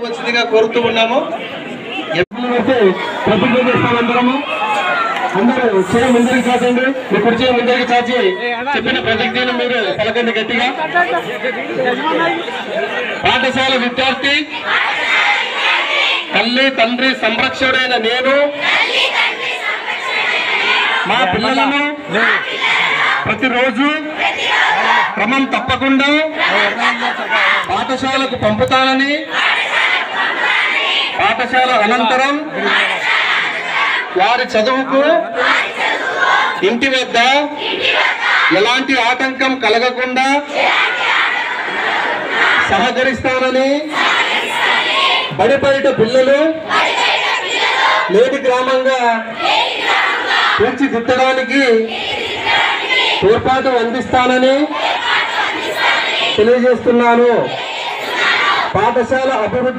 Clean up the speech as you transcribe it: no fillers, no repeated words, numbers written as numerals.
వచ్చిందిగా కోరుతూ ఉన్నాము. ప్రతిజ్ఞ చేస్తామందరము. అందరూ చేయ ముందరికి చాచండి. మీ కుర్చీ ముందరికి చాచి చెప్పిన ప్రతిజ్ఞను మీరు పలకండి గట్టిగా. పాఠశాల విద్యార్థి తల్లి తండ్రి సంరక్షకుడైన నేను మా పిల్లలను ప్రతిరోజు క్రమం తప్పకుండా పాఠశాలకు పంపుతానని, పాఠశాల అనంతరం వారి చదువుకు ఇంటి వద్ద ఎలాంటి ఆటంకం కలగకుండా సహకరిస్తానని, బడి బయట పిల్లలు నేటి గ్రామంగా తీర్చిదిద్దడానికి తోడ్పాటు అందిస్తానని తెలియజేస్తున్నాను. పాఠశాల అభివృద్ధి